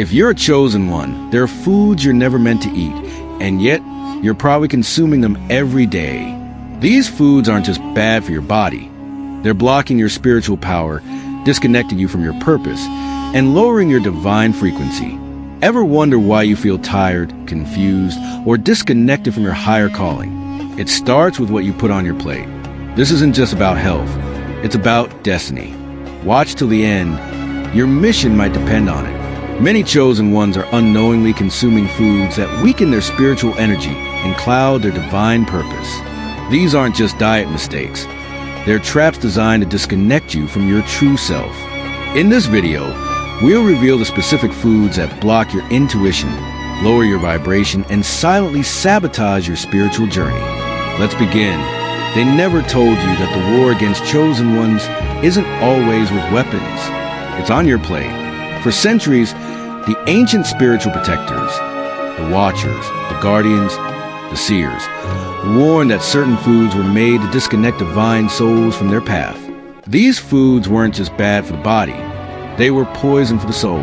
If you're a chosen one, there are foods you're never meant to eat, and yet you're probably consuming them every day. These foods aren't just bad for your body. They're blocking your spiritual power, disconnecting you from your purpose, and lowering your divine frequency. Ever wonder why you feel tired, confused, or disconnected from your higher calling? It starts with what you put on your plate. This isn't just about health. It's about destiny. Watch till the end. Your mission might depend on it. Many chosen ones are unknowingly consuming foods that weaken their spiritual energy and cloud their divine purpose. These aren't just diet mistakes. They're traps designed to disconnect you from your true self. In this video, we'll reveal the specific foods that block your intuition, lower your vibration, and silently sabotage your spiritual journey. Let's begin. They never told you that the war against chosen ones isn't always with weapons. It's on your plate. For centuries, the ancient spiritual protectors, the watchers, the guardians, the seers, warned that certain foods were made to disconnect divine souls from their path. These foods weren't just bad for the body. They were poison for the soul.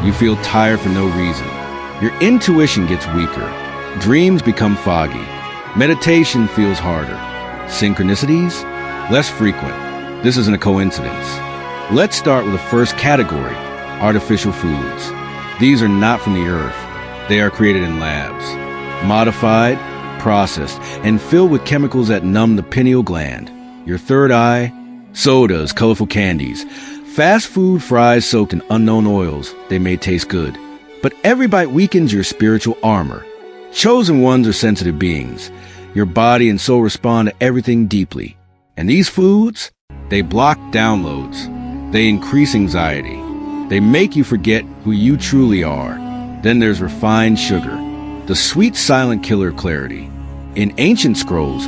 You feel tired for no reason. Your intuition gets weaker. Dreams become foggy. Meditation feels harder. Synchronicities? Less frequent. This isn't a coincidence. Let's start with the first category, artificial foods. These are not from the earth. They are created in labs, modified, processed, and filled with chemicals that numb the pineal gland, your third eye, sodas, colorful candies, fast food fries soaked in unknown oils. They may taste good, but every bite weakens your spiritual armor. Chosen ones are sensitive beings. Your body and soul respond to everything deeply. And these foods, they block downloads. They increase anxiety. They make you forget who you truly are. Then there's refined sugar, the sweet silent killer of clarity. In ancient scrolls,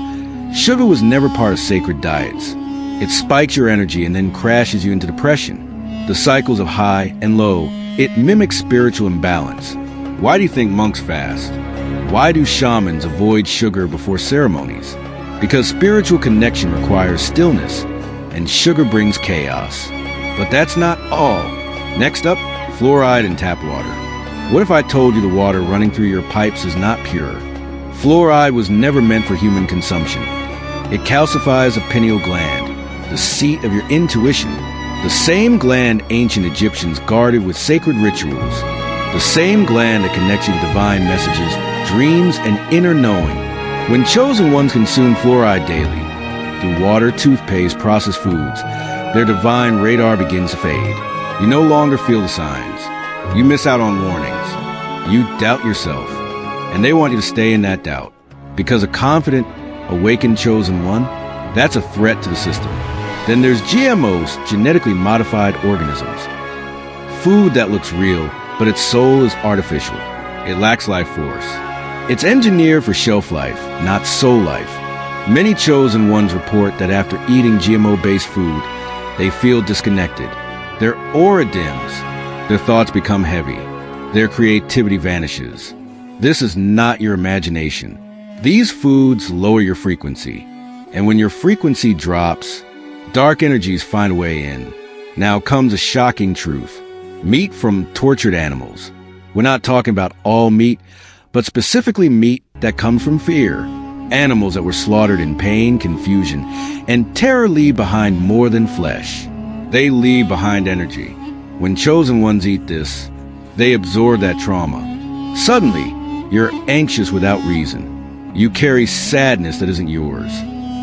sugar was never part of sacred diets. It spikes your energy and then crashes you into depression. The cycles of high and low, it mimics spiritual imbalance. Why do you think monks fast? Why do shamans avoid sugar before ceremonies? Because spiritual connection requires stillness, and sugar brings chaos. But that's not all. Next up, fluoride in tap water. What if I told you the water running through your pipes is not pure? Fluoride was never meant for human consumption. It calcifies the pineal gland, the seat of your intuition, the same gland ancient Egyptians guarded with sacred rituals, the same gland that connects you to divine messages, dreams, and inner knowing. When chosen ones consume fluoride daily, through water, toothpaste, processed foods, their divine radar begins to fade. You no longer feel the signs. You miss out on warnings. You doubt yourself. And they want you to stay in that doubt. Because a confident, awakened chosen one, that's a threat to the system. Then there's GMOs, genetically modified organisms. Food that looks real, but its soul is artificial. It lacks life force. It's engineered for shelf life, not soul life. Many chosen ones report that after eating GMO-based food, they feel disconnected. Their aura dims. Their thoughts become heavy. Their creativity vanishes. This is not your imagination. These foods lower your frequency. And when your frequency drops, dark energies find a way in. Now comes a shocking truth. Meat from tortured animals. We're not talking about all meat, but specifically meat that comes from fear. Animals that were slaughtered in pain, confusion, and terror leave behind more than flesh. They leave behind energy. When chosen ones eat this, they absorb that trauma. Suddenly, you're anxious without reason. You carry sadness that isn't yours.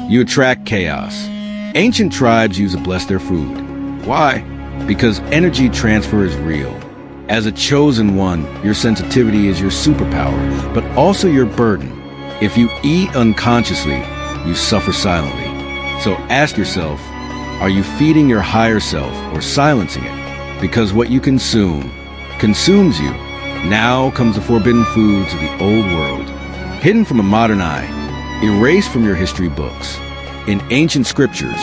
You attract chaos. Ancient tribes used to bless their food. Why? Because energy transfer is real. As a chosen one, your sensitivity is your superpower, but also your burden. If you eat unconsciously, you suffer silently. So ask yourself, are you feeding your higher self or silencing it? Because what you consume consumes you. Now comes the forbidden foods of the old world, hidden from a modern eye, erased from your history books. In ancient scriptures,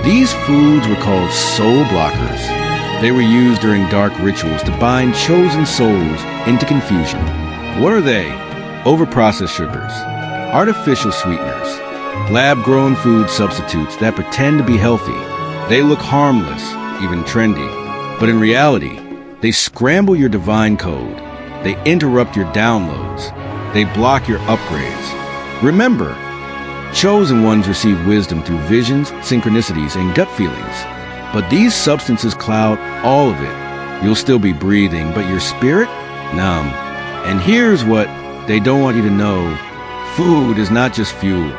these foods were called soul blockers. They were used during dark rituals to bind chosen souls into confusion. What are they? Overprocessed sugars, artificial sweeteners, lab-grown food substitutes that pretend to be healthy. They look harmless, even trendy, but in reality, They scramble your divine code. They interrupt your downloads. They block your upgrades. Remember, chosen ones receive wisdom through visions, synchronicities, and gut feelings. But these substances cloud all of it. You'll still be breathing, but your spirit? Numb. And here's what they don't want you to know. Food is not just fuel.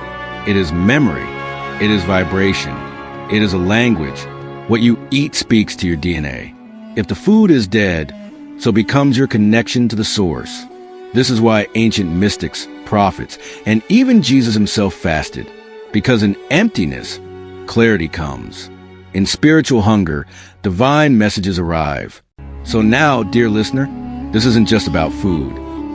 It is memory. It is vibration. It is a language. What you eat speaks to your DNA. If the food is dead, so becomes your connection to the source. This is why ancient mystics, prophets, and even Jesus himself fasted. Because in emptiness, clarity comes. In spiritual hunger, divine messages arrive. So now, dear listener, this isn't just about food.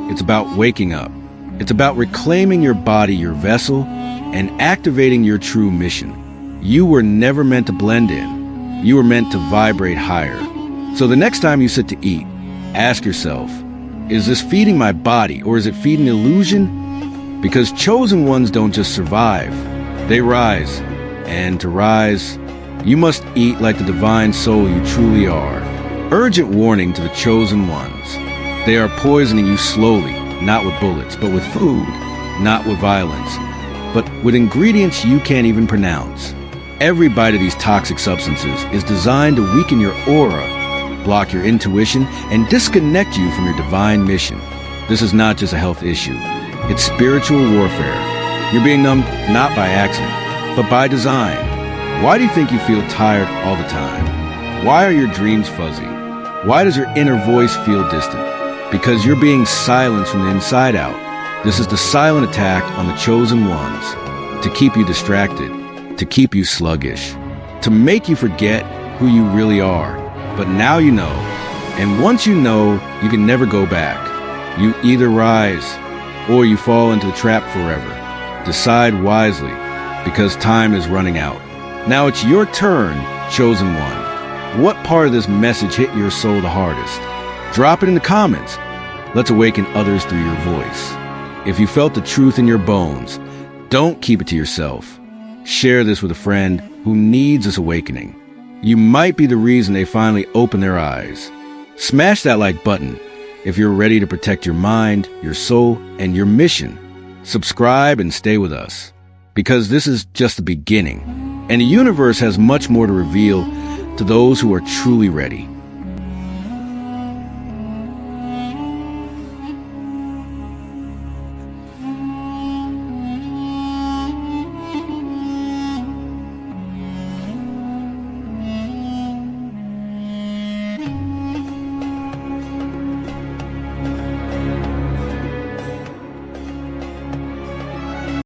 It's about waking up. It's about reclaiming your body, your vessel, and activating your true mission. You were never meant to blend in. You were meant to vibrate higher. So the next time you sit to eat, ask yourself, is this feeding my body or is it feeding illusion? Because chosen ones don't just survive, they rise. And to rise, you must eat like the divine soul you truly are. Urgent warning to the chosen ones. They are poisoning you slowly, not with bullets, but with food, not with violence, but with ingredients you can't even pronounce. Every bite of these toxic substances is designed to weaken your aura, block your intuition, and disconnect you from your divine mission. This is not just a health issue. It's spiritual warfare. You're being numbed not by accident, but by design. Why do you think you feel tired all the time? Why are your dreams fuzzy? Why does your inner voice feel distant? Because you're being silenced from the inside out. This is the silent attack on the chosen ones, to keep you distracted, to keep you sluggish, to make you forget who you really are. But now you know, and once you know, you can never go back. You either rise, or you fall into the trap forever. Decide wisely, because time is running out. Now it's your turn, chosen one. What part of this message hit your soul the hardest? Drop it in the comments. Let's awaken others through your voice. If you felt the truth in your bones, don't keep it to yourself. Share this with a friend who needs this awakening. You might be the reason they finally open their eyes. Smash that like button if you're ready to protect your mind, your soul, and your mission. Subscribe and stay with us, because this is just the beginning, and the universe has much more to reveal to those who are truly ready.